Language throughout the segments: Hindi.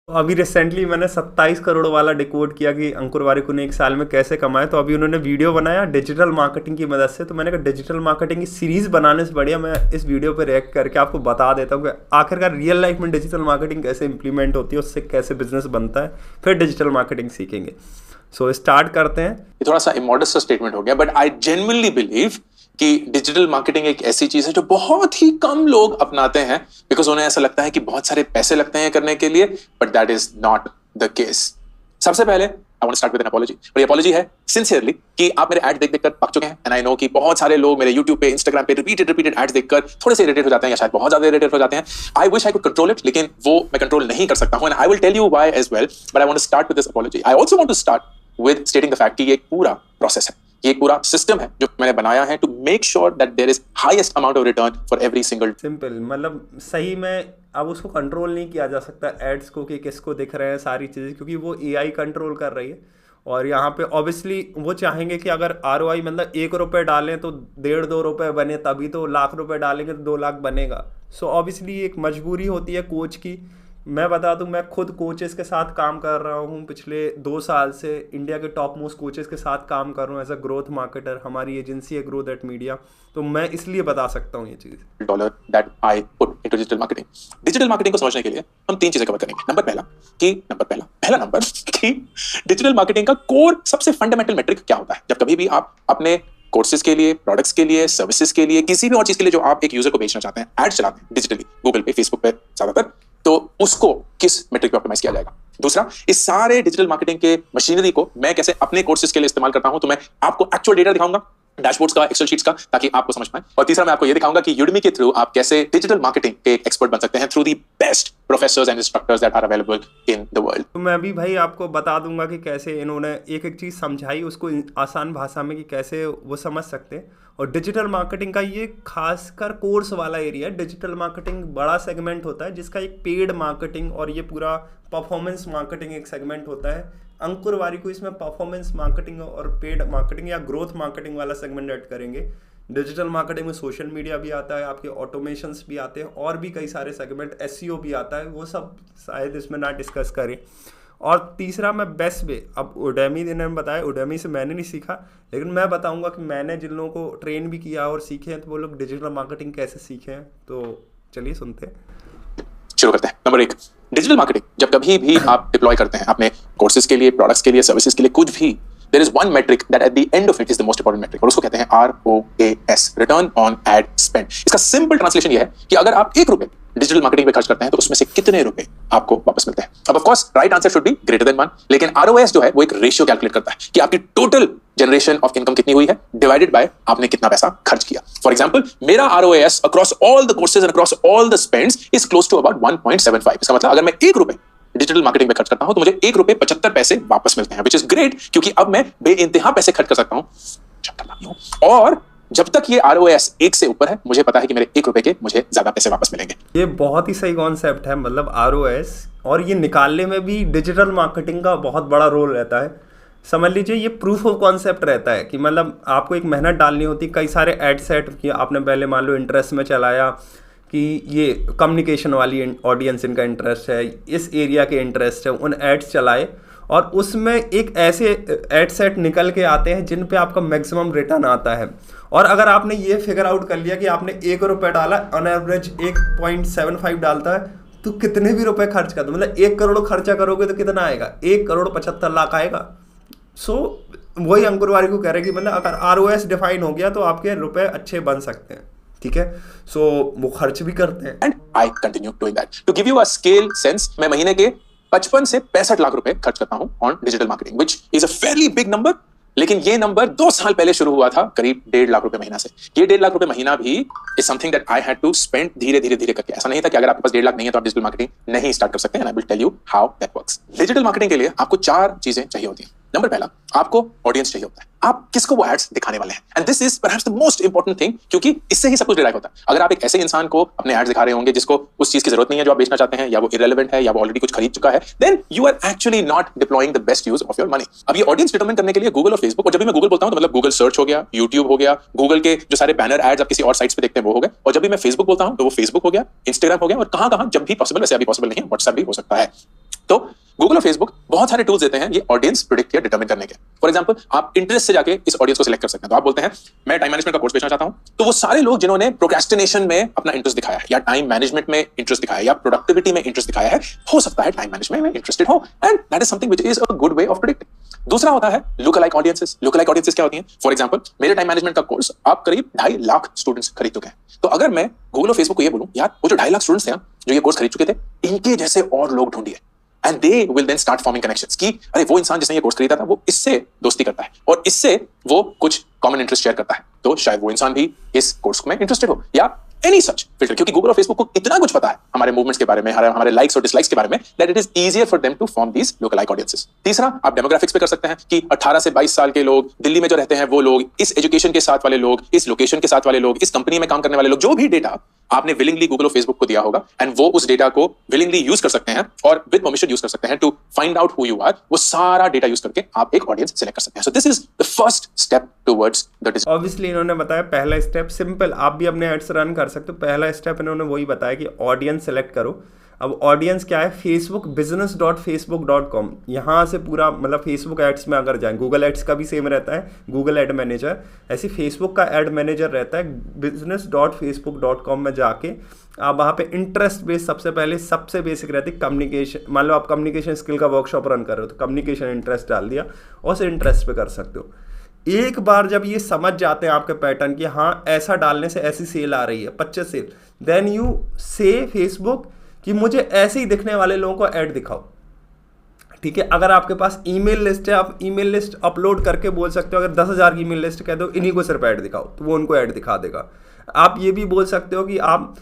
तो अभी रिसेंटली मैंने 27 करोड़ वाला डिकोड किया कि अंकुर वारिक ने एक साल में कैसे कमाए। तो अभी उन्होंने वीडियो बनाया डिजिटल मार्केटिंग की मदद से। तो मैंने कहा डिजिटल मार्केटिंग की सीरीज बनाने से बढ़िया मैं इस वीडियो पे रिएक्ट करके आपको बता देता हूँ कि आखिरकार रियल लाइफ में डिजिटल मार्केटिंग कैसे इंप्लीमेंट होती है, उससे कैसे बिजनेस बनता है। फिर डिजिटल मार्केटिंग सीखेंगे। सो स्टार्ट करते हैं। ये थोड़ा सा इमोडस्ट सा स्टेटमेंट हो गया, बट आई जेन्युइनली बिलीव कि डिजिटल मार्केटिंग एक ऐसी चीज है जो बहुत ही कम लोग अपनाते हैं, बिकॉज उन्हें ऐसा लगता है कि बहुत सारे पैसे लगते हैं करने के लिए, but that is not the case. सबसे पहले I want to start with an apology, और ये अपॉलजी है सिंसियरली कि आप मेरे एड देख देखकर पक चुके हैं, एंड आई नो कि बहुत सारे लोग मेरे YouTube पे, Instagram पे रिपीटेड एड्स देखकर थोड़े से इरिटेट हो जाते हैं, या शायद बहुत ज्यादा इरिटेट हो जाते हैं। I wish I could control it, लेकिन वो मैं कंट्रोल नहीं कर सकता हूं, and I will tell you why as well, but I want to start with this apology. I also want to start with stating the fact कि ये एक पूरा प्रोसेस है, ये एक पूरा सिस्टम है जो मैंने बनाया है to make sure that there is highest amount of return for every single. Simple, मतलब सही में अब उसको कंट्रोल नहीं किया जा सकता एड्स को कि किसको दिख रहे हैं सारी चीज़ें, क्योंकि वो एआई कंट्रोल कर रही है। और यहाँ पे ऑब्वियसली वो चाहेंगे कि अगर आरओआई मतलब 1 रुपये डालें तो 1.5-2 रुपये बने, तभी तो लाख रुपए डालेंगे तो 2 लाख बनेगा। सो ऑब्वियसली एक मजबूरी होती है कोच की। मैं बता दूं, मैं खुद कोचेस के साथ काम कर रहा हूं पिछले 2 साल से। इंडिया के टॉप मोस्ट कोचेस के साथ काम कर रहा हूं एज अ ग्रोथ मार्केटर। हमारी एजेंसी है ग्रो दैट मीडिया, तो मैं इसलिए बता सकता हूं ये चीज़। Dollar that I put into digital marketing. Digital marketing को समझने के लिए हम 3 चीजें कवर करेंगे। पहला नंबर कि डिजिटल मार्केटिंग का कोर सबसे फंडामेंटल मेट्रिक क्या होता है। जब कभी भी आप अपने कोर्सेज के लिए, प्रोडक्ट्स के लिए, सर्विसेज के लिए, किसी भी और चीज के लिए जो आप एक यूजर को बेचना चाहते हैं, एड चलाते हैं डिजिटली, गूगल पे, फेसबुक पे ज्यादातर, तो उसको किस मेट्रिक पे ऑप्टिमाइज किया जाएगा। दूसरा, इस सारे डिजिटल मार्केटिंग के मशीनरी को मैं कैसे अपने कोर्सेज के लिए इस्तेमाल करता हूं, तो मैं आपको एक्चुअल डेटा दिखाऊंगा, डैशबोर्ड्स का, एक्सेल शीट्स का, ताकि आपको समझ पाए। और तीसरा, मैं आपको ये दिखाऊंगा कि यूडेमी के थ्रू आप कैसे डिजिटल मार्केटिंग के एक्सपर्ट बन सकते हैं through the best professors and instructors that are available in the world. तो मैं भी भाई आपको बता दूंगा कि कैसे इन्होंने एक एक चीज़ समझाई उसको आसान भाषा में कि कैसे वो समझ सकते हैं। और डिजिटल मार्केटिंग का ये खासकर कोर्स वाला एरिया है। डिजिटल मार्केटिंग बड़ा सेगमेंट होता है जिसका एक पेड मार्केटिंग और ये पूरा परफॉर्मेंस मार्केटिंग एक सेगमेंट होता है। अंकुर वारिक को इसमें परफॉर्मेंस मार्केटिंग और पेड मार्केटिंग या ग्रोथ मार्केटिंग वाला सेगमेंट ऐड करेंगे। डिजिटल मार्केटिंग में सोशल मीडिया भी आता है, आपके ऑटोमेशंस भी आते हैं, और भी कई सारे सेगमेंट, एसईओ भी आता है, वो सब शायद इसमें ना डिस्कस करें। और तीसरा, मैं बेस्ट वे, अब उडेमी ने बताया, उडेमी से मैंने नहीं सीखा, लेकिन मैं बताऊंगा कि मैंने जिन लोगों को ट्रेन भी किया और सीखे हैं, तो वो लोग डिजिटल मार्केटिंग कैसे सीखे हैं। तो चलिए सुनते हैं, शुरू करते हैं। नंबर 1, डिजिटल मार्केटिंग जब कभी भी आप डिप्लॉय करते हैं अपने कोर्सेज के लिए, प्रोडक्ट्स के लिए, सर्विसेज के लिए, कुछ भी, there is one metric that at the end of it is the most important metric, और उसको कहते हैं ROAS, return on ad spend। इसका सिंपल ट्रांसलेशन ये है कि अगर आप 1 रुपए डिजिटल मार्केटिंग पे खर्च करते हैं तो उसमें से कितने रुपए आपको वापस मिलते हैं। अब of course right answer should be greater than 1, लेकिन ROAS जो है वो एक रेशियो कैलकुलेट करता है कि आपकी टोटल जनरेशन ऑफ इनकम कितनी हुई है डिवाइडेड बाय आपने कितना पैसा खर्च किया। फॉर एग्जांपल, मेरा ROAS across all the courses and across all the spends is close to about 1.75। इसका मतलब अगर मैं 1 रुपए डिजिटल मार्केटिंग पे खर्च करता हूं तो मुझे 1 रुपए 75 पैसे वापस मिलते हैं, विच इज ग्रेट, क्योंकि अब मैं बेइंतहा पैसे खर्च कर सकता हूं। और जब तक ये ROAS 1 से ऊपर है, मुझे पता है कि मेरे 1 रुपए के मुझे ज्यादा पैसे वापस मिलेंगे। ये बहुत ही सही कॉन्सेप्ट है, मतलब ROAS, और ये निकालने में भी डिजिटल मार्केटिंग का बहुत बड़ा रोल रहता है। समझ लीजिए ये प्रूफ ऑफ कॉन्सेप्ट रहता है कि मतलब आपको एक मेहनत डालनी होती है। कई सारे एड सेट कि आपने पहले मान लो इंटरेस्ट में चलाया कि ये कम्युनिकेशन वाली ऑडियंस इनका इंटरेस्ट है, इस एरिया के इंटरेस्ट है, उन एड्स चलाए और उसमें एक ऐसे एड सेट निकल के आते हैं जिन पे आपका मैक्सिमम रिटर्न आता है। और अगर आपने ये फिगर आउट कर लिया कि आपने 1 रुपये डाला, ऑन एवरेज 1.75 डालता है, तो कितने भी रुपए खर्च कर दो, मतलब 1 करोड़ खर्चा करोगे तो कितना आएगा, 1,75,00,000 आएगा। सो वही अंकुर वारिक को कह रहे हैं कि मतलब अगर ROAS डिफाइन हो गया तो आपके रुपए अच्छे बन सकते हैं। ठीक है, सो वो खर्च भी करते हैं। And I continue doing that to give you a scale sense. मैं महीने के 55 से 65 लाख रुपए खर्च करता हूं on digital marketing, which is a fairly big number. लेकिन ये नंबर 2 साल पहले शुरू हुआ था करीब 1.5 लाख रुपए महीना से। ये 1.5 लाख रुपए महीना भी is something that I had to spend धीरे धीरे करके। ऐसा नहीं था कि अगर आपके पास 1.5 लाख नहीं है तो आप डिजिटल मार्केटिंग नहीं स्टार्ट कर सकते हैं। I will tell you how that works. Digital marketing के लिए आपको 4 चीजें चाहिए होती हैं। नंबर पहला, आपको ऑडियंस चाहिए होता है, आप किसको वो एड्स दिखाने वाले हैं, and this is perhaps the most important thing, क्योंकि इससे ही सब कुछ डिराइव होता है। अगर आप एक ऐसे इंसान को अपने एड्स दिखा रहे होंगे जिसको उस चीज की जरूरत नहीं है जो आप बेचना चाहते हैं, या वो इरेलेवेंट है, या वो ऑलरेडी कुछ खरीद चुका है, then you are actually not deploying the best use of your money. अब ये ऑडियंस डिटरमिन करने के लिए गूगल और फेसबुक, और जब भी मैं गूगल बोलता हूं तो मतलब गूगल सर्च हो गया, यूट्यूब हो गया, गूगल के जो सारे बैनर एड्स आप किसी और साइट्स पे देखते हैं वो हो गए, और जब भी मैं फेसबुक बोलता हूं तो वो फेसबुक हो गया, इंस्टाग्राम हो गया, और कहां कहां जब भी पॉसिबल, वैसे अभी पॉसिबल नहीं है, व्हाट्सएप भी हो सकता है। तो गूगल और फेसबुक बहुत सारे टूल्स देते हैं ये ऑडियंस प्रिडिक्ट या डिटरमिन करने के। फॉर एग्जांपल, आप इंटरेस्ट से जाके इस ऑडियंस को सिलेक्ट कर सकते हैं। तो आप बोलते हैं मैं टाइम मैनेजमेंट का कोर्स बेचना चाहता हूं, तो वो सारे लोग जिन्होंने प्रोक्रेस्टिनेशन में अपना इंटरेस्ट दिखाया है, या टाइम मैनेजमेंट में इंटरेस्ट दिखाया है, या प्रोडक्टिविटी में इंटरेस्ट दिखाया है, हो सकता है टाइम मैनेजमेंट में इंटरेस्टेड हो, and that is something which is a good way of predicting. दूसरा होता है look alike audiences. Look alike audiences क्या होती हैं? फॉर एग्जांपल, मेरे टाइम मैनेजमेंट का कोर्स आप करीब 2.5 लाख स्टूडेंट्स खरीद चुके हैं। तो अगर मैं गूगल और फेसबुक को ये बोलूं, यार वो जो 2.5 लाख स्टूडेंट्स थे ना जो ये कोर्स खरीद चुके थे, इनके जैसे और लोग ढूंढिए, and they will then start forming connections कि अरे वो इंसान जिसने ये कोर्स खरीदा था वो इससे दोस्ती करता है और इससे वो कुछ कॉमन इंटरेस्ट शेयर करता है, तो शायद वो इंसान भी इस कोर्स में इंटरेस्टेड हो, या एनी सच फिल्टर। क्योंकि गूगल और फेसबुक को इतना कुछ पता है हमारे मूवमेंट्स के बारे में, हमारे लाइक्स और डिसलाइक्स के बारे में, that it is easier for them to form these look alike audiences. तीसरा, आप डेमोग्राफिक्स पे कर सकते हैं कि 18 से 22 साल के लोग दिल्ली में जो रहते हैं वो लोग, इस एजुकेशन के साथ वाले लोग, इस लोकेशन के साथ वाले लोग, इस कंपनी में काम करने वाले लोग, जो भी डेटा आपने विलिंगली गूगल और फेसबुक को दिया होगा, एंड वो उस डेटा को विलिंगली यूज कर सकते हैं और विद परमिशन यूज कर सकते हैं to find out who you are. वो सारा डेटा यूज करके आप एक ऑडियंस सिलेक्ट कर सकते हैं। So this is the first step towards the digital. Obviously इन्होंने बताया पहला स्टेप सिंपल, आप भी अपने एड्स रन कर सकते हो। पहला स्टेप इन्होंने वही बताया कि ऑडियंस सेलेक्ट करो। अब ऑडियंस क्या है? फेसबुक business.facebook.com, यहाँ से पूरा मतलब फेसबुक एड्स में अगर जाएं, गूगल एड्स का भी सेम रहता है, गूगल एड मैनेजर, ऐसे फेसबुक का एड मैनेजर रहता है। business.facebook.com में जाके आप वहाँ पे इंटरेस्ट बेस सबसे पहले सबसे बेसिक रहती है कम्युनिकेशन। मान लो आप कम्युनिकेशन स्किल का वर्कशॉप रन कर रहे हो तो कम्युनिकेशन इंटरेस्ट डाल दिया और उस इंटरेस्ट पे कर सकते हो। एक बार जब ये समझ जाते हैं आपके पैटर्न कि हाँ ऐसा डालने से ऐसी सेल आ रही है, 25 सेल, देन यू से फेसबुक कि मुझे ऐसे ही दिखने वाले लोगों को ऐड दिखाओ। ठीक है, अगर आपके पास ईमेल लिस्ट है, आप ईमेल लिस्ट अपलोड करके बोल सकते हो, अगर 10,000 की ईमेल लिस्ट कह दो इन्हीं को सिर्फ ऐड दिखाओ, तो वो उनको ऐड दिखा देगा। आप ये भी बोल सकते हो कि आप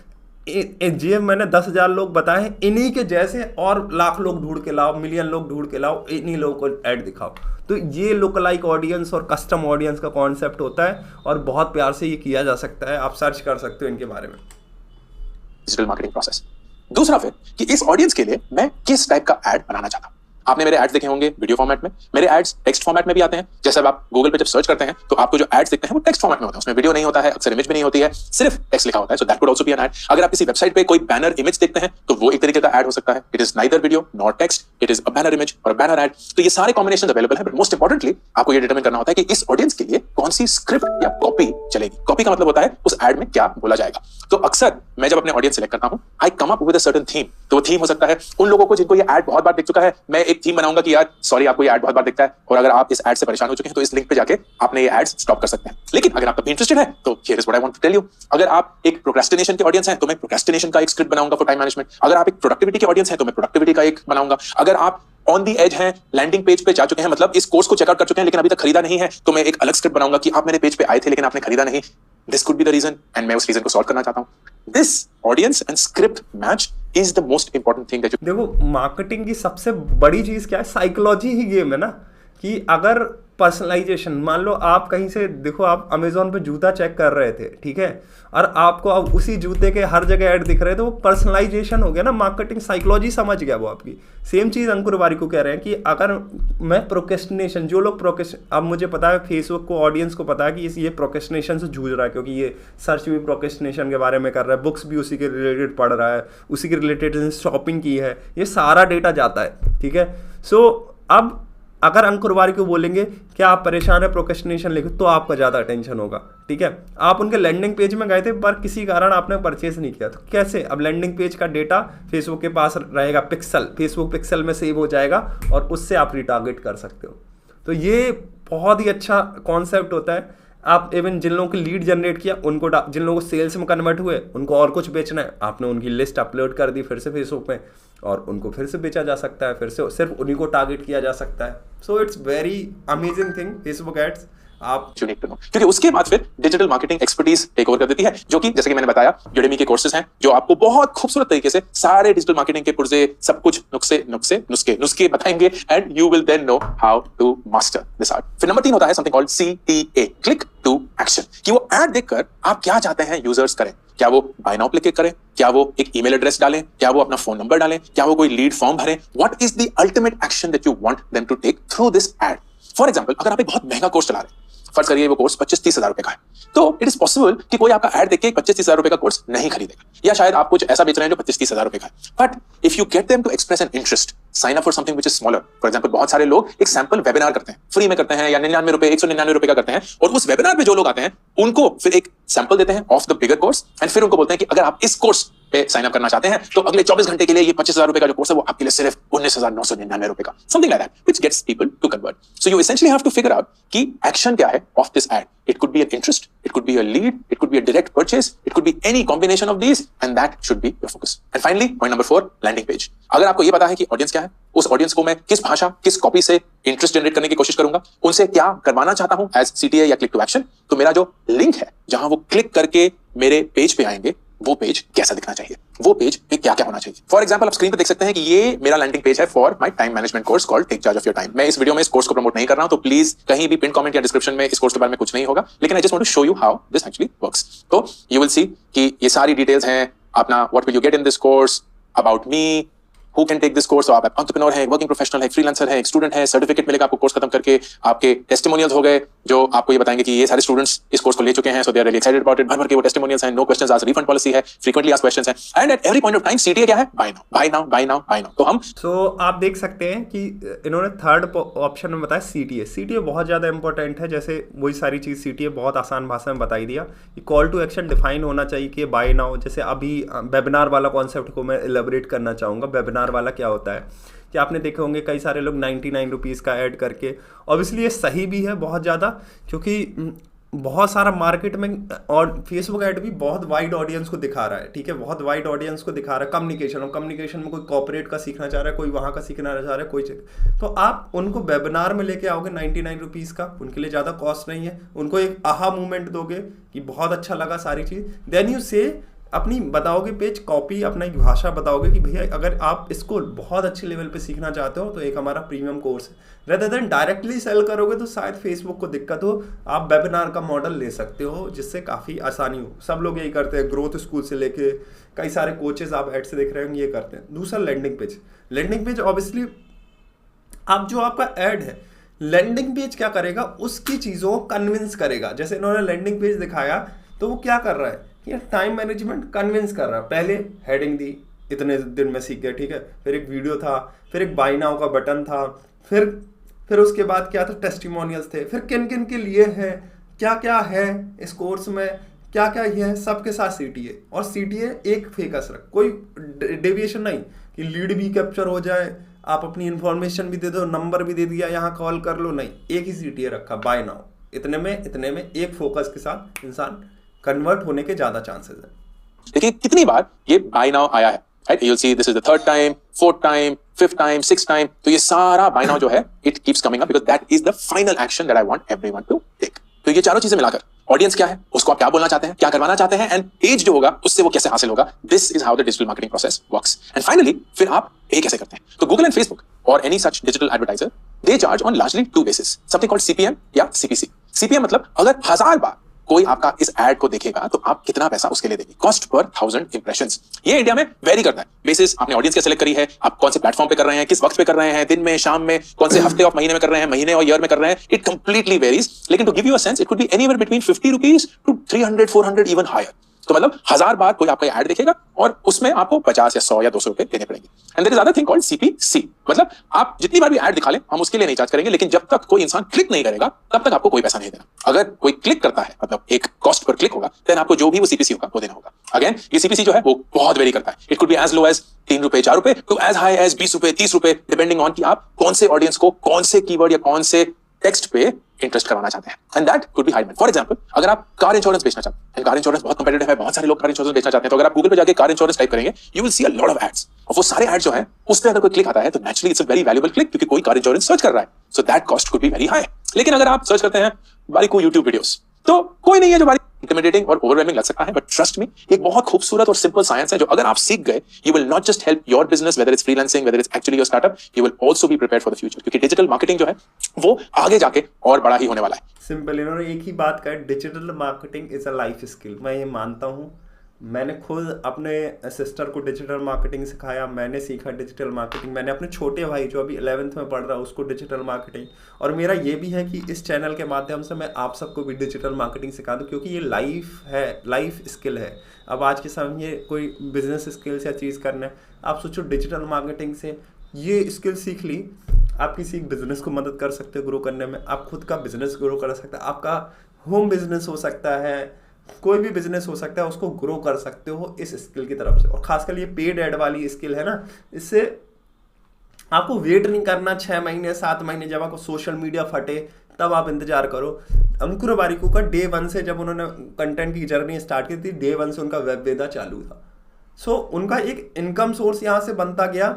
जी मैंने 10,000 लोग बताए हैं, इन्हीं के जैसे और लाख लोग ढूंढ के लाओ, मिलियन लोग ढूंढ के लाओ, इन्हीं लोगों को ऐड दिखाओ। तो ये लुक लाइक ऑडियंस और कस्टम ऑडियंस का कॉन्सेप्ट होता है और बहुत प्यार से ये किया जा सकता है। आप सर्च कर सकते हो इनके बारे में। Digital marketing process. दूसरा फिर कि इस ऑडियंस के लिए मैं किस टाइप का ऐड बनाना चाहता हूं। आपने मेरे एड्स देखे होंगे वीडियो फॉर्मेट में, मेरे एड्स टेक्स्ट फॉर्मेट में भी आते हैं। जैसे अब आप गूगल पे जब सर्च करते हैं तो आपको जो एड्स दिखते हैं वो टेक्स्ट फॉर्मेट में होते हैं, उसमें वीडियो नहीं होता है, अक्सर इमेज भी नहीं होती है, सिर्फ टेक्स्ट लिखा होता है। So that could also be an ad. अगर आप किसी वेबसाइट पे कोई बैनर इमेज देखते हैं तो वो एक तरीके का ऐड हो सकता है। It is neither video nor text, it is a banner image और अ बैनर ऐड। तो ये सारे कॉम्बिनेशन अवेलेबल है, बट मोस्ट इंपॉर्टेंटली आपको ये डिटरमिन करना होता है कि इस ऑडियंस के लिए कौन सी स्क्रिप्ट या कॉपी चलेगी। कॉपी का मतलब होता है उस एड में क्या बोला जाएगा। तो अक्सर मैं जब अपने ऑडियंस सेलेक्ट करता हूं, I come up with a certain theme. तो वो थीम हो सकता है उन लोगों को जिनको ये एड बहुत बार दिख चुका है, मैं एक थीम बनाऊंगा कि यार सॉरी आपको ये एड बहुत बार दिखता है और अगर आप इस एड से परेशान हो चुके हैं तो इस लिंक पे जाके आपने ये एड्स स्टॉप कर सकते हैं। लेकिन अगर आप तब भी इंटरेस्टेड है तो here is what I want to tell you. अगर आप एक प्रोक्रेस्टिनेशन के ऑडियंस हैं तो मैं प्रोक्रेस्टिनेशन का एक स्क्रिप्ट बनाऊंगा फॉर टाइम मैनेजमेंट। अगर आप एक प्रोडक्टिविटी के ऑडियंस हैं तो मैं प्रोडक्टिविटी का एक बनाऊंगा। अगर आप ऑन दी एज हैं, लैंडिंग पेज पे जा चुके हैं, मतलब इस कोर्स को चेकआउट कर चुके हैं लेकिन अभी तक खरीदा नहीं है, तो मैं एक अलग स्क्रिप्ट बनाऊंगा कि आप मेरे पेज पे आए थे लेकिन आपने खरीदा नहीं, this could be the reason and मैं उस रीजन को सॉल्व करना चाहता हूं। This audience and script match is the most important thing that you. देखो मार्केटिंग की सबसे बड़ी चीज क्या है? साइकोलॉजी ही गेम है ना, कि अगर पर्सनलाइजेशन, मान लो आप कहीं से देखो, आप अमेजोन पे जूता चेक कर रहे थे, ठीक है, और आपको अब उसी जूते के हर जगह ऐड दिख रहे थे, वो पर्सनलाइजेशन हो गया ना, मार्केटिंग साइकोलॉजी समझ गया वो आपकी। सेम चीज़ अंकुर वारी को कह रहे हैं कि अगर मैं प्रोक्रेस्टिनेशन, जो लोग अब मुझे पता है फेसबुक को, ऑडियंस को पता है कि ये प्रोक्रेस्टिनेशन से जूझ रहा है, क्योंकि ये सर्च भी प्रोक्रेस्टिनेशन के बारे में कर रहा है, बुक्स भी उसी के रिलेटेड पढ़ रहा है, उसी के रिलेटेड शॉपिंग की है, ये सारा डेटा जाता है, ठीक है। सो अब अगर अंकुर वारी को बोलेंगे कि आप परेशान है प्रोक्रेस्टिनेशन लिखो, तो आपका ज़्यादा अटेंशन होगा, ठीक है। आप उनके लैंडिंग पेज में गए थे पर किसी कारण आपने परचेज नहीं किया, तो कैसे? अब लैंडिंग पेज का डेटा फेसबुक के पास रहेगा, पिक्सल, फेसबुक पिक्सल में सेव हो जाएगा और उससे आप रिटारगेट कर सकते हो। तो ये बहुत ही अच्छा कॉन्सेप्ट होता है। आप इवन जिन लोगों की लीड जनरेट किया उनको, जिन लोगों को सेल्स में कन्वर्ट हुए उनको और कुछ बेचना है, आपने उनकी लिस्ट अपलोड कर दी फिर से फेसबुक में और उनको फिर से बेचा जा सकता है, फिर से सिर्फ उन्हीं को टारगेट किया जा सकता है। So it's very amazing thing Facebook ads. आप यूनिक टू नो, क्योंकि उसके बाद फिर digital marketing expertise take over कर देती है, जो कि जैसे कि मैंने बताया यूडेमी के कोर्सेज हैं जो आपको बहुत खूबसूरत तरीके से सारे डिजिटल मार्केटिंग के पुर्जे, सब कुछ नुस्खे बताएंगे and you will then know how to master this art. फिर नंबर 3 होता है something called CTA, click to action, कि वो एड देखकर आप क्या चाहते हैं यूजर्स करें। क्या वो बाय नाउ क्लिक करें, क्या वो एक ईमेल एड्रेस डालें, क्या वो अपना फोन नंबर डालें, क्या वो कोई लीड फॉर्म भरें। What is the ultimate action that you want them to take through this ad. For example, अगर आप एक बहुत महंगा कोर्स चला रहे हैं, फर्ज करिए वो कोर्स 25-30 हजार रुपए का है, तो इट इज पॉसिबल कि कोई आपका ऐड देख के 25-30 हजार रुपए का कोर्स नहीं खरीदेगा, या शायद आप कुछ ऐसा बेच रहे हैं जो 25-30 हजार रुपए का है। But if you get them to express an interest, sign up for something which is smaller. For example बहुत सारे लोग एक सैंपल वेबिनार करते हैं, फ्री में करते हैं या 99 रुपए 199 रुपए का करते हैं, और उस वेबिनार पे जो लोग आते हैं उनको फिर एक सैंपल देते हैं of the bigger course, and फिर उनको बोलते हैं कि अगर आप इस कोर्स पे साइन अप करना चाहते हैं तो अगले 24 घंटे के लिए ये 25,000 रुपए का जो कोर्स है वो आपके लिए सिर्फ 19,999 रुपए का, something like that, which gets people to convert. So you essentially have to figure out कि एक्शन क्या है of this ad. It could be an interest, it could be a lead, it could be a direct purchase, it could be any combination of these, and that should be your focus. And finally point number 4, landing page. अगर आपको ये पता है कि ऑडियंस क्या है, उस ऑडियंस को मैं किस भाषा, किस कॉपी से इंटरेस्ट जनरेट करने की कोशिश करूंगा, उनसे क्या करवाना चाहता हूं एज सीटीए या क्लिक टू एक्शन, तो मेरा जो लिंक है जहां वो क्लिक करके मेरे पेज पे आएंगे वो पेज कैसा दिखना चाहिए, वो पेज पे क्या क्या होना चाहिए। फॉर एग्जांपल आप स्क्रीन पे देख सकते हैं कि ये मेरा लैंडिंग पेज है for my time management course called take charge of your time. मैं इस वीडियो में इस कोर्स को प्रमोट नहीं कर रहा हूं, तो प्लीज कहीं भी पिन कमेंट या डिस्क्रिप्शन में इस कोर्स के बारे में कुछ नहीं होगा, लेकिन I just want to show you how this actually works. तो यू विल सी कि ये सारी डिटेल्स हैं अपना, what will you get in this course, about me, Who can take this course। तो आप एंटरप्रेन्योर है, वर्किंग प्रोफेशनल है, फ्रीलांसर है, एक स्टूडेंट है, सर्टिफिकेट मिलेगा आपको कोर्स खत्म करके, आपके टेस्टिमोनियल्स हो गए जो आपको ये बताएंगे कि ये सारे स्टूडेंट्स इस कोर्स को ले चुके हैं, so they are really excited about it. भर के वो टेस्टिमोनियल्स हैं, no questions asked, refund policy है, फ्रीक्वेंटली आस्क्ड क्वेश्चंस है, and at every point of time CTA क्या है, buy now buy now buy now buy now. तो हम आप देख सकते हैं कि इन्होंने थर्ड ऑप्शन में बताया सीटीए। सीटीए बहुत ज़्यादा इंपॉर्टेंट है, जैसे वही सारी चीज़ सीटीए बहुत आसान भाषा में बताई दिया कि कॉल टू एक्शन डिफाइन होना चाहिए कि बाय नाउ। जैसे अभी वेबिनार वाला कॉन्सेप्ट को मैं एलेबोरेट करना चाहूँगा। वेबिनार वाला क्या होता है कि आपने देखे होंगे कई सारे लोग 99 रुपीज़ का ऐड करके, ऑब्वियसली ये सही भी है बहुत ज़्यादा, क्योंकि बहुत सारा मार्केट में और फेसबुक ऐड भी बहुत वाइड ऑडियंस को दिखा रहा है, ठीक है, बहुत वाइड ऑडियंस को दिखा रहा है। कम्युनिकेशन में कोई कॉर्पोरेट का सीखना चाह रहा है, कोई वहाँ का सीखना चाह रहा है, कोई, तो आप उनको वेबिनार में लेके आओगे 99 रुपीज़ का, उनके लिए ज़्यादा कॉस्ट नहीं है, उनको एक आहा मूवमेंट दोगे कि बहुत अच्छा लगा सारी चीज़, देन यू से अपनी बताओगे पेज कॉपी, अपना एक भाषा बताओगे कि भैया अगर आप इसको बहुत अच्छे लेवल पे सीखना चाहते हो तो एक हमारा प्रीमियम कोर्स है। रेदर देन डायरेक्टली सेल करोगे तो शायद फेसबुक को दिक्कत हो, आप वेबिनार का मॉडल ले सकते हो जिससे काफ़ी आसानी हो। सब लोग यही करते हैं, ग्रोथ स्कूल से लेके कई सारे कोचेज आप ऐड से देख रहे होंगे ये करते हैं। दूसरा landing page. Landing page obviously आप जो आपका ऐड है, लैंडिंग पेज क्या करेगा, उसकी चीज़ों को कन्विंस करेगा। जैसे इन्होंने लैंडिंग पेज दिखाया तो वो क्या कर रहा है, ये टाइम मैनेजमेंट कन्विंस कर रहा है। पहले हेडिंग दी, इतने दिन में सीख गए, ठीक है, फिर एक वीडियो था, फिर एक बाय नाउ का बटन था, फिर उसके बाद क्या था, टेस्टिमोनियल्स थे, फिर किन किन के लिए है, क्या क्या है इस कोर्स में, क्या क्या ये है, सबके साथ सीटीए। और सीटीए एक फेकस रख, कोई डेविएशन नहीं कि लीड भी कैप्चर हो जाए, आप अपनी इंफॉर्मेशन भी दे दो, नंबर भी दे दिया, यहाँ कॉल कर लो, नहीं, एक ही सीटीए रखा, बाय नाउ, इतने में एक फोकस के साथ इंसान कन्वर्ट होने के ज्यादा चांसेस है। देखिए कितनी बार ये बाय नाउ आया है, right, you will see this is the third time, fourth time, fifth time, sixth time, तो ये सारा बाय नाउ जो है it keeps coming up because that is the final action that I want everyone to take. तो ये चारों चीजें मिलाकर ऑडियंस क्या है, उसको आप क्या बोलना चाहते हैं, क्या करवाना चाहते हैं, एंड पेज जो होगा उससे वो कैसे हासिल होगा, this is how the digital marketing process works. And finally फिर आप ये कैसे करते हैं, तो गूगल एंड फेसबुक और any such digital advertiser they charge on largely two basis, something called CPM या सीपीसी। सीपीएम मतलब अगर 1000 बार कोई आपका इस एड को देखेगा तो आप कितना पैसा उसके लिए देंगे, कॉस्ट पर 1000 इंप्रेशंस। ये इंडिया में वेरी करता है, बेसिस आपने ऑडियंस क्या सेलेक्ट करी है, आप कौन से प्लेटफॉर्म पे कर रहे हैं, किस वक्त पे कर रहे हैं, दिन में, शाम में, कौन से हफ्ते ऑफ महीने में कर रहे हैं, महीने और ईयर में कर रहे हैं, इट कंप्लीटली वेरीज। लेकिन to give you a sense, it could be anywhere between 50 rupees to 300 400 even higher. तो मतलब 1000 बार कोई आपका ऐड देखेगा और उसमें आपको 50 या 100 या 200 रुपए देने पड़ेंगे। And there is other thing called CPC, मतलब आप जितनी बार भी ऐड दिखा लें हम उसके लिए नहीं चार्ज करेंगे, लेकिन जब तक कोई इंसान क्लिक नहीं करेगा तब तक आपको कोई पैसा नहीं देना। अगर कोई क्लिक करता है, मतलब एक कॉस्ट पर क्लिक होगा, देन आपको जो भी वो सीपीसी होगा वो देना होगा। अगेन ये सीपीसी जो है वो बहुत वेरी करता है, it could be as low as 3 रुपए 4 रुपए टू एज हाई एज 20 रुपए 30 रुपए, डिपेंडिंग ऑन कि आप कौन से ऑडियंस को कौन से कीवर्ड या कौन से टेक्स्ट पे इंटरेस्ट करवाना चाहते हैं। And that could be high demand. For example अगर आप कार इंश्योरेंस बेचना चाहते हैं, कार इंश्योरेंस बहुत कंपेटिटिव है, बहुत सारे लोग कार इंश्योरेंस बेचना चाहते हैं, तो अगर आप गूगल पे जाके कार इंश्योरेंस टाइप करेंगे you will see a lot of ads, और वो सारे एड्स जो है उस पे अगर कोई क्लिक आता है तो naturally it's a very valuable click, क्योंकि कोई कार इंश्योरेंस सर्च कर रहा है, so that cost could be very high. लेकिन अगर आप सर्च करते हैं बारीको यूट्यूब वीडियोस, तो कोई नहीं है जो इंटिमिडेटिंग और ओवरवेलमिंग लग सकता है, बट ट्रस्ट मी एक बहुत खूबसूरत और सिंपल साइंस है जो अगर आप सीख गए, you will not just help your business, whether it's freelancing, whether it's actually your startup, you will also be prepared for the future, क्योंकि डिजिटल मार्केटिंग जो है वो आगे जाके और बड़ा ही होने वाला है। सिंपल, इन्होंने एक ही बात कहा, digital marketing is a life skill. मैं ये मानता हूँ, मैंने खुद अपने सिस्टर को डिजिटल मार्केटिंग सिखाया, मैंने सीखा डिजिटल मार्केटिंग, मैंने अपने छोटे भाई जो अभी 11th में पढ़ रहा है उसको डिजिटल मार्केटिंग, और मेरा ये भी है कि इस चैनल के माध्यम से मैं आप सबको भी डिजिटल मार्केटिंग सिखा दूँ, क्योंकि ये लाइफ है, लाइफ स्किल है। अब आज के समय ये कोई बिजनेस स्किल्स या चीज़ करना है, आप सोचो डिजिटल मार्केटिंग से ये स्किल सीख ली, आप किसी बिजनेस को मदद कर सकते हो ग्रो करने में, आप खुद का बिजनेस ग्रो कर सकते हैं, आपका होम बिजनेस हो सकता है, कोई भी बिजनेस हो सकता है, उसको ग्रो कर सकते हो इस स्किल की तरफ से। और खासकर ये पेड एड वाली स्किल है ना, इससे आपको वेट नहीं करना 6 महीने 7 महीने जब आपको सोशल मीडिया फटे तब आप इंतजार करो। अंकुर वारिकू का डे 1 से जब उन्होंने कंटेंट की जर्नी स्टार्ट की थी, डे 1 से उनका वेब वेदा चालू था। सो उनका एक इनकम सोर्स यहाँ से बनता गया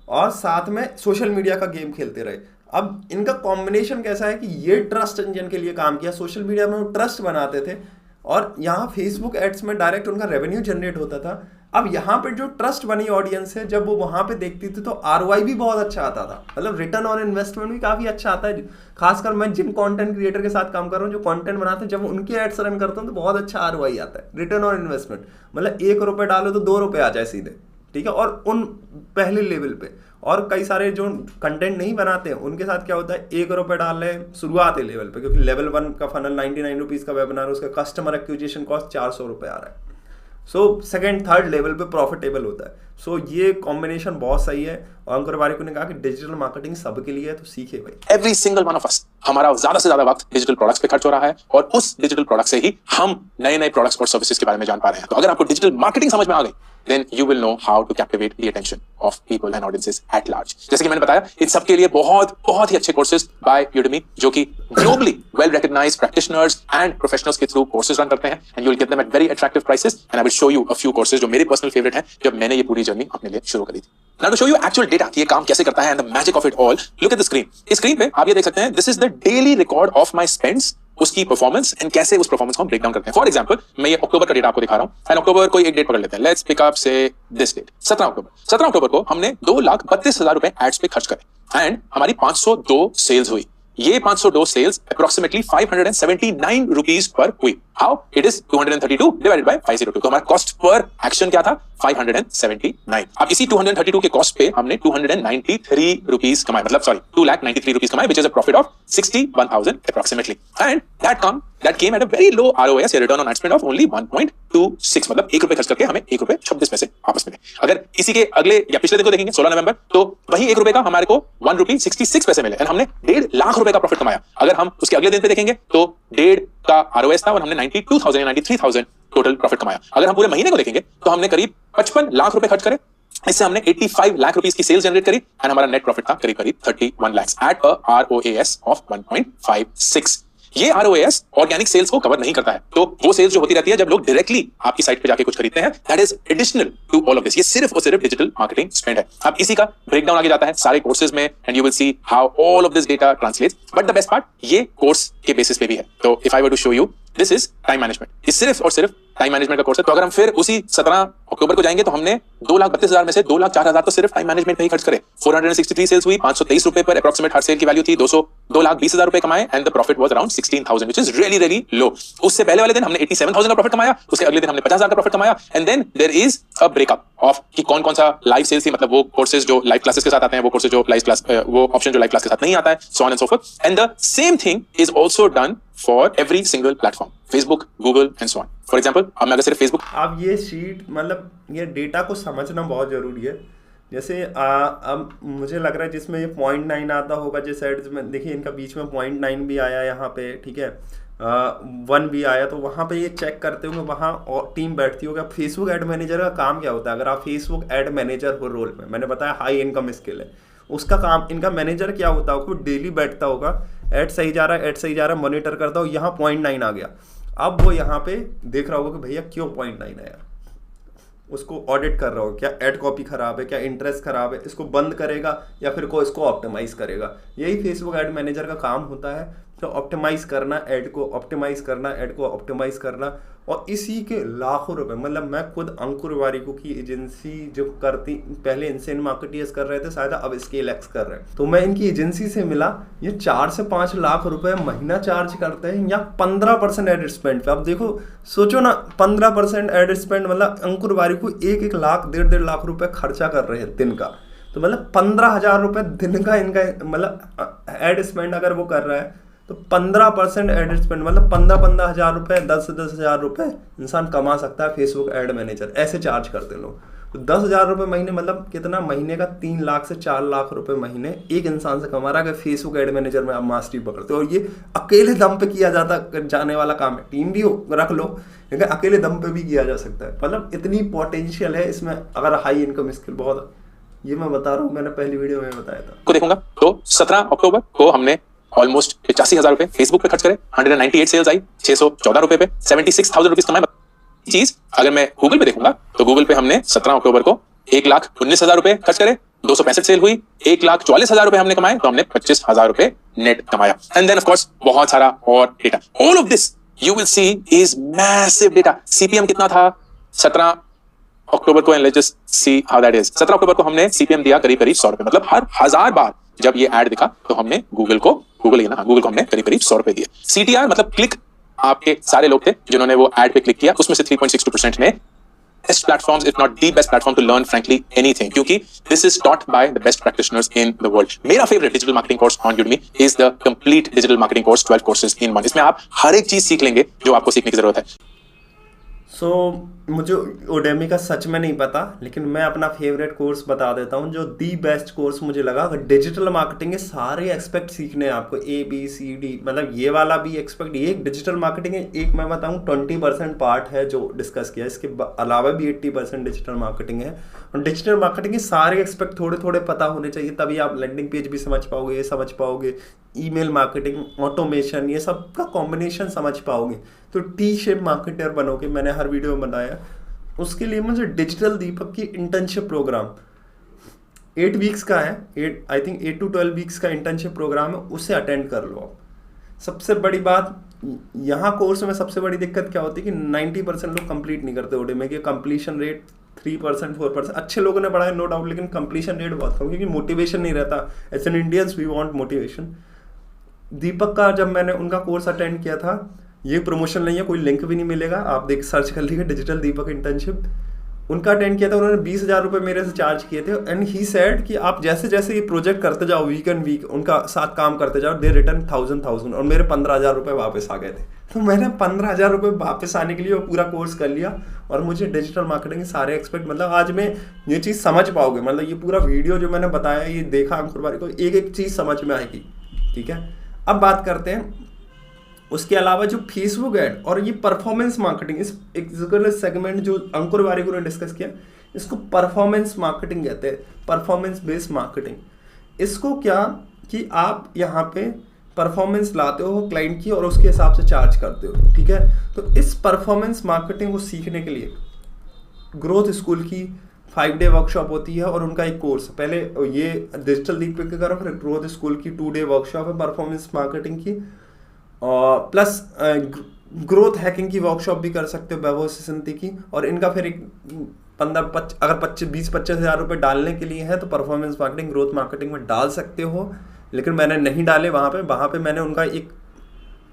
और साथ में सोशल मीडिया का गेम खेलते रहे। अब इनका कॉम्बिनेशन कैसा है कि ये ट्रस्ट इंजन के लिए काम किया, सोशल मीडिया में वो ट्रस्ट बनाते थे और यहाँ फेसबुक एड्स में डायरेक्ट उनका रेवेन्यू जनरेट होता था। अब यहाँ पे जो ट्रस्ट बनी ऑडियंस है, जब वो वहाँ पे देखती थी तो ROI भी बहुत अच्छा आता था, मतलब रिटर्न ऑन इन्वेस्टमेंट भी काफ़ी अच्छा आता है। खासकर मैं जिन कंटेंट क्रिएटर के साथ काम कर रहा हूँ जो कंटेंट बनाते हैं, जब उनके एड्स रन करता हूँ तो बहुत अच्छा ROI आता है, रिटर्न ऑन इन्वेस्टमेंट। मतलब 1 रुपये डालो तो 2 रुपये आ जाए सीधे, ठीक है। और उन पहले लेवल पे, और कई सारे जो कंटेंट नहीं बनाते हैं उनके साथ क्या होता है, 1 रुपये डाल रहे हैं शुरुआती लेवल पे, क्योंकि लेवल 1 का फनल 99 रुपीज़ का वेबिनार, उसका कस्टमर एक्विजिशन कॉस्ट 400 रुपये आ रहा है। सो सेकंड थर्ड लेवल पे प्रॉफिटेबल होता है। सो ये कॉम्बिनेशन बहुत सही है। और अंकुर वारिकू ने कहा कि डिजिटल मार्केटिंग सबके लिए है, तो सीखे भाई। Every single one of us, हमारा ज्यादा से ज्यादा वक्त डिजिटल प्रोडक्ट्स पे खर्च हो रहा है और उस डिजिटल प्रोडक्ट से ही हम नए नए प्रोडक्ट्स और सर्विसेज के बारे में जान पा रहे हैं। तो अगर आपको डिजिटल मार्केटिंग समझ में आ गई, then you will know how to captivate the attention of people and audiences at large. जैसे कि मैंने बताया, इन सब के लिए बहुत ही अच्छे कोर्सेज बाय Udemy, जो कि globally well recognized practitioners and professionals के through courses run करते हैं, and you will get them at very attractive prices, and I will show you a few courses जो मेरे personal favorite हैं जब मैंने ये पूरी जर्नी अपने लिए शुरू करी थी। Now to show you actual data कि ये काम कैसे करता है and the magic of it all, look at the screen. इस स्क्रीन पे आप ये देख सकते हैं, this is the daily record of my spends, उसकी परफॉर्मेंस एंड कैसे उस परफॉर्मेंस को हम ब्रेक डाउन करते हैं। फॉर एग्जांपल, मैं ये अक्टूबर का डेटा आपको दिखा रहा हूं, एंड अक्टूबर कोई एक डेट पकड़ लेते हैं, लेट्स पिक अप से दिस डेट 17 अक्टूबर। 17 अक्टूबर को हमने 2,32,000 रुपए एड्स पे खर्च करे एंड हमारी 502 सेल्स हुई। ये 502 सेल्स अप्रोक्सीमेटली 579 रुपीज पर हुई। How? It is 232 divided by 502। तो हमारा कॉस्ट पर एक्शन क्या था? 579। अब इसी 232 के कॉस्ट पे हमने 293 रुपीज कमाए, मतलब सॉरी 2,93 रुपीज कमाए, which is a profit of 61,000 approximately, and that came at a very low ROAS या return on ad spend of only 1.26, मतलब 1 रुपए खर्च करके हमें 1 रुपए 26 पैसे वापस मिले। अगर इसी के अगले या पिछले दिन को देखेंगे 16 नवंबर, तो वही 1 रुपए का हमारे को 1 रुपी 66 पैसे मिले एंड हमने 1.5 लाख रुपए का प्रॉफिट कमाया। अगर हम उसके अगले दिन पे देखेंगे तो 1.5 का ROAS था और हमने 92,000 या 93,000 टोटल प्रॉफिट कमाया। अगर हम पूरे महीने को देखेंगे तो हमने करीब 55 लाख रुपए खर्च करे, इससे हमने 85 लाख रुपीस की सेल्स जनरेट करी एंड हमारा नेट प्रॉफिट था करीब 31 lakh at a ROAS of 1.56। ये ROAS ऑर्गेनिक सेल्स को कवर नहीं करता है, तो वो सेल्स जो होती रहती है जब लोग डायरेक्टली आपकी साइट पे जाके कुछ खरीदते हैं, that is additional to all of this. ये सिर्फ और सिर्फ डिजिटल मार्केटिंग स्पेंड है। अब इसी का ब्रेकडाउन आगे जाता है सारे कोर्सेज में and you will see how all of this data translates. But the best part, ये कोर्स के बेसिस पे भी है। तो if I were to show you, this is time management. ये सिर्फ और सिर्फ टाइम मैनेजमेंट का कोर्स है। तो अगर हम फिर उसी 17 अक्टूबर को जाएंगे तो हमने 2,32,000 में से 2,04,000 तो सिर्फ टाइम मैनेजमेंट में ही खर्च करे। 463 सेल्स हुई, 523 रुपए पर अप्रोक्सीमेट हर सेल की वैल्यू थी, 2,20,000 रुपए कमाए and the profit was around 16,000, which is really low. उससे पहले वाले दिन हमने 87,000 का प्रॉफिट कमाया, उसके अगले दिन हमने 50,000 का प्रॉफिट कमाया and then there is a breakup of कि कौन कौन सा लाइव सेल्स थी, मतलब वो कोर्सेज जो लाइव क्लासेस के साथ आते हैं, वो कोर्सेज जो लाइव क्लास, वो ऑप्शन जो लाइव क्लास के साथ नहीं आता है, so on and so fourth. And the same thing is also done for every single platform, Facebook, Google and so on. For example, अब मैं अगर सिर्फ फेसबुक, अब ये शीट, मतलब ये डेटा को समझना बहुत जरूरी है। जैसे अब मुझे लग रहा है जिसमें ये 0.9 आता होगा, जिस एड्स में देखिए इनका बीच में 0.9 भी आया यहाँ पे, ठीक है, 1 भी आया, तो वहाँ पे ये चेक करते होंगे, वहाँ और टीम बैठती होगी। फेसबुक एड मैनेजर का काम क्या होता है? अगर आप फेसबुक एड मैनेजर हो रोल में, मैंने बताया हाई इनकम स्किल है, उसका काम, इनका मैनेजर क्या होता है? वो डेली बैठता होगा, एड सही जा रहा है, एड सही जा रहा है, मॉनिटर करता हो, यहाँ 0.9 आ गया। अब वो यहाँ पे देख रहा होगा कि भैया क्यों 0.9 आया, उसको ऑडिट कर रहा हो, क्या एड कॉपी खराब है, क्या इंटरेस्ट खराब है, इसको बंद करेगा या फिर को इसको ऑप्टिमाइज करेगा। यही फेसबुक एड मैनेजर का काम होता है, तो ऑप्टिमाइज करना ऐड को, ऑप्टिमाइज करना ऐड को, ऑप्टिमाइज करना। और इसी के लाखों रुपए, मतलब मैं खुद अंकुर वारिकू की एजेंसी जो करती, पहले इनसेन मार्केटियर्स कर रहे थे, शायद अब स्केल एक्स कर रहे हैं, तो मैं इनकी एजेंसी से मिला। ये 4 से 5 लाख रुपए महीना चार्ज करते हैं या 15% एड स्पेंड पे। अब देखो, सोचो ना, 15% एड स्पेंड, मतलब अंकुर वारिकू 1-1 लाख 1.5 लाख रुपए खर्चा कर रहे हैं दिन का। तो मतलब 15,000 रुपए दिन का इनका, मतलब एड स्पेंड अगर वो कर रहा है तो 15% एड स्पेंड, मतलब 15 हज़ार रुपये, 10 हज़ार रुपये इंसान कमा सकता है फेसबुक एड मैनेजर। ऐसे चार्ज करते लोग। तो 10,000 रुपये महीने मतलब कितना, महीने का 3 लाख से 4 लाख रुपए महीने एक इंसान से कमा रहा है अगर फेसबुक एड मैनेजर में आप मास्टरी पकड़ते हो। और ये अकेले दम पे किया जाने वाला काम है, टीम भी रख लो लेकिन अकेले दम पे भी किया जा सकता है। मतलब इतनी पोटेंशियल है इसमें अगर हाई इनकम स्किल बहुत, ये मैं बता रहा हूँ, मैंने पहली वीडियो में बताया था। को देखूंगा तो 17 अक्टूबर को हमने ऑलमोस्ट 85,000 रुपए फेसबुक पे खर्च करे, 198 सेल्स आई, 614 रुपए पे 76,000 रुपीज कमाए। चीज अगर मैं गूगल पे देखूंगा तो गूगल पे हमने 17 अक्टूबर को 1,19,000 रुपए खर्च करे, 265 सेल हुई, 1,44,000 रुपए हमने कमाए, तो हमने 25,000 रुपए नेट कमाया। एंड देन ऑफ कोर्स बहुत सारा और data, all of this you will C is massive data. CPM कितना था 17 अक्टूबर को, and let's just see how that is. 17 अक्टूबर को हमने सीपीएम दिया करीब 100 रुपए, मतलब हर 1000 बार जब ये ऐड दिखा तो हमने गूगल को हमने करीब 100 रुपए दिए। सीटीआर मतलब क्लिक, आपके सारे लोग थे जिन्होंने वो ऐड पे क्लिक किया, उसमें से 3.62% ने best platforms if not the best platform to learn frankly anything, क्योंकि this is taught by the best practitioners in the world. मेरा favourite digital marketing course on Udemy is the complete digital marketing course, 12 courses in one. इसमें आप हर एक चीज सीख लेंगे जो आपको सीखने की जरूरत है। मुझे उडेमी का सच में नहीं पता, लेकिन मैं अपना फेवरेट कोर्स बता देता हूँ जो दी बेस्ट कोर्स मुझे लगा। अगर डिजिटल मार्केटिंग के सारे एक्सपेक्ट सीखने हैं आपको, ABCD, मतलब ये वाला भी एक्सपेक्ट, ये एक डिजिटल मार्केटिंग है, एक मैं बताऊँ 20% पार्ट है जो डिस्कस किया, इसके अलावा भी 80% डिजिटल मार्केटिंग है। और डिजिटल मार्केटिंग के सारे एक्सपेक्ट थोड़े थोड़े पता होने चाहिए, तभी आप लैंडिंग पेज भी समझ पाओगे, ये समझ पाओगे, ईमेल मार्केटिंग, ऑटोमेशन, ये सब का कॉम्बिनेशन समझ पाओगे तो टी शेप मार्केटर बनोगे। मैंने हर वीडियो में बताया। उसके लिए मुझे डिजिटल दीपक की इंटर्नशिप प्रोग्राम 8 वीक्स का है, 8 to 12 वीक्स का इंटर्नशिप प्रोग्राम है, उसे अटेंड कर लो आप। सबसे बड़ी बात यहाँ कोर्स में सबसे बड़ी दिक्कत क्या होती है कि 90% लोग कंप्लीट नहीं करते उडेमी के। कंप्लीशन रेट 3% 4%, अच्छे लोगों ने पढ़ा है नो डाउट, लेकिन कंप्लीशन रेट बहुत कम, क्योंकि मोटिवेशन नहीं रहता। As an Indians we want motivation. Deepak का जब मैंने उनका कोर्स अटेंड किया था, ये प्रमोशन नहीं है, कोई लिंक भी नहीं मिलेगा, आप देख सर्च कर लीजिए डिजिटल दीपक इंटर्नशिप। उनका अटेंड किया था, उन्होंने 20,000 रुपये मेरे से चार्ज किए थे। एंड ही सेड कि आप जैसे जैसे ये प्रोजेक्ट करते जाओ, वीक एंड वीक उनका साथ काम करते जाओ, दे रिटर्न 1,000 और मेरे 15,000 रुपये वापस आ गए थे। तो मैंने 15,000 रुपये वापस आने के लिए वो पूरा कोर्स कर लिया। और मुझे डिजिटल मार्केटिंग के सारे एक्सपेक्ट, मतलब आज में ये चीज़ समझ पाओगे, मतलब ये पूरा वीडियो जो मैंने बताया, ये देखा अंकुर वारी को, एक एक चीज़ समझ में आएगी। ठीक है, अब बात करते हैं उसके अलावा जो फेसबुक ऐड और ये परफॉर्मेंस मार्केटिंग, इस एक सेगमेंट जो अंकुर वारिक ने डिस्कस किया, इसको परफॉर्मेंस मार्केटिंग कहते हैं, परफॉर्मेंस बेस्ड मार्केटिंग। इसको क्या कि आप यहाँ पे परफॉर्मेंस लाते हो क्लाइंट की और उसके हिसाब से चार्ज करते हो। ठीक है, तो इस परफॉर्मेंस मार्केटिंग को सीखने के लिए ग्रोथ स्कूल की 5 डे वर्कशॉप होती है और उनका एक कोर्स, पहले ये डिजिटल दीपक की तरफ, फिर ग्रोथ स्कूल की 2 डे वर्कशॉप है परफॉर्मेंस मार्केटिंग की, और प्लस ग्रोथ हैकिंग की वर्कशॉप भी कर सकते हो वैभव सिसंती की। और इनका फिर एक 20-25 हज़ार रुपये डालने के लिए है तो परफॉर्मेंस मार्केटिंग ग्रोथ मार्केटिंग में डाल सकते हो, लेकिन मैंने नहीं डाले वहाँ पे मैंने उनका एक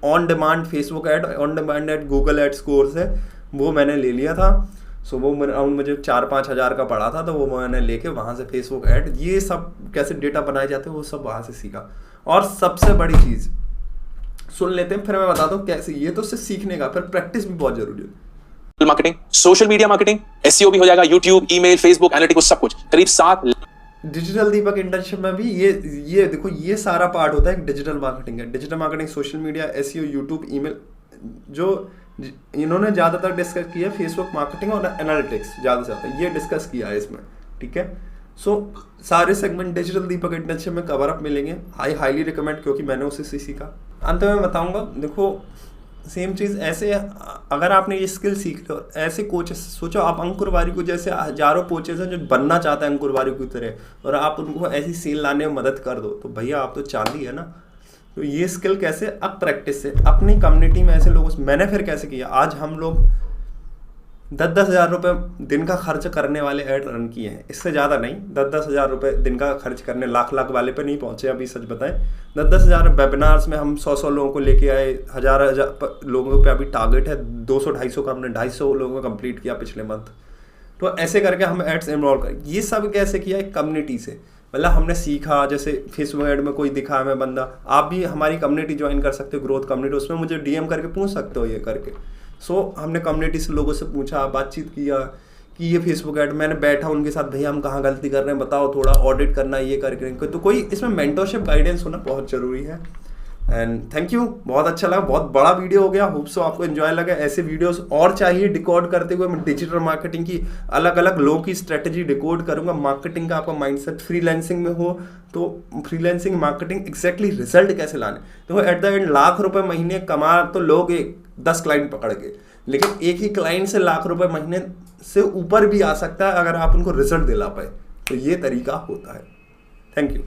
on demand Facebook ad, on demand ad Google ads course है, वो मैंने ले लिया था। सो वो मुझे 4-5 हज़ार का पड़ा था, तो वो मैंने लेके वहाँ से फेसबुक ऐड, ये सब कैसे डेटा बनाए जाते हैं वो सब वहाँ से सीखा। और सबसे बड़ी चीज़ सुन लेते हैं, फिर मैं बताता हूँ कैसे, ये तो सिर्फ सीखने का, फिर प्रैक्टिस भी बहुत जरूरी है। Marketing, social media marketing, SEO भी हो जाएगा, यूट्यूब, ईमेल, फेसबुक, एनालिटिक्स, सब कुछ करीब 7 डिजिटल दीपक इंटर्नशिप में भी ये देखो, ये सारा पार्ट होता है डिजिटल मार्केटिंग का। Digital marketing, social media, SEO, YouTube, email, जो इन्होंने ज़्यादातर डिस्कस किया फेसबुक मार्केटिंग और एनालिटिक्स ज़्यादा ये डिस्कस किया है इसमें। ठीक है, सो सारे सेगमेंट डिजिटल दीपक इंटर्नशिप में कवर अप मिलेंगे। आई हाईली रिकमेंड, क्योंकि मैंने उसी से सीखा। अंत में बताऊंगा, देखो सेम चीज़ ऐसे, अगर आपने ये स्किल सीख लो, ऐसे कोचेस सोचो, आप अंकुर वारिक को जैसे हजारों कोचेस हैं जो बनना चाहते हैं अंकुर वारिक की तरह, और आप उनको ऐसी सेल लाने में मदद कर दो, तो भैया आप तो चांदी है ना। तो ये स्किल कैसे, अब प्रैक्टिस से अपनी कम्युनिटी में ऐसे लोगों से, मैंने फिर कैसे किया, आज हम लोग 10-10 हज़ार रुपये दिन का खर्च करने वाले ऐड रन किए हैं, इससे ज़्यादा नहीं। 10-10 हज़ार रुपये दिन का खर्च करने, लाख वाले पे नहीं पहुँचे अभी, सच बताएं। 10-10 हज़ार वेबिनार्स में हम 100 लोगों को लेके आए, हज़ार लोगों पे अभी टारगेट है 200-250 का, हमने 250 लोगों को कंप्लीट किया पिछले मंथ। तो ऐसे करके हम एड्स इन्वॉल्व करें। ये सब कैसे किया, एक कम्युनिटी से, मतलब हमने सीखा। जैसे फेसबुक ऐड में कोई दिखा हमें बंदा, आप भी हमारी कम्युनिटी ज्वाइन कर सकते हो, ग्रोथ कम्युनिटी, उसमें मुझे DM करके पूछ सकते हो ये करके। सो हमने कम्युनिटी से लोगों से पूछा, बातचीत किया कि ये फेसबुक ऐड, मैंने बैठा उनके साथ, भैया हम कहाँ गलती कर रहे हैं बताओ, थोड़ा ऑडिट करना ये करके, तो कोई इसमें मेंटरशिप गाइडेंस होना बहुत ज़रूरी है। एंड थैंक यू, बहुत अच्छा लगा, बहुत बड़ा वीडियो हो गया, होप सो आपको एंजॉय लगा। ऐसे वीडियोस और चाहिए डिकोड करते हुए, मैं डिजिटल मार्केटिंग की अलग अलग लोगों की स्ट्रेटजी डिकोड करूंगा। मार्केटिंग का आपका माइंडसेट फ्रीलांसिंग में हो तो फ्रीलांसिंग मार्केटिंग एग्जैक्टली रिजल्ट कैसे लाने, तो एट द एंड लाख रुपए महीने कमा तो लोग 10 क्लाइंट पकड़ के, लेकिन एक ही क्लाइंट से लाख रुपए महीने से ऊपर भी आ सकता है अगर आप उनको रिजल्ट दिला पाए, तो ये तरीका होता है। Thank you.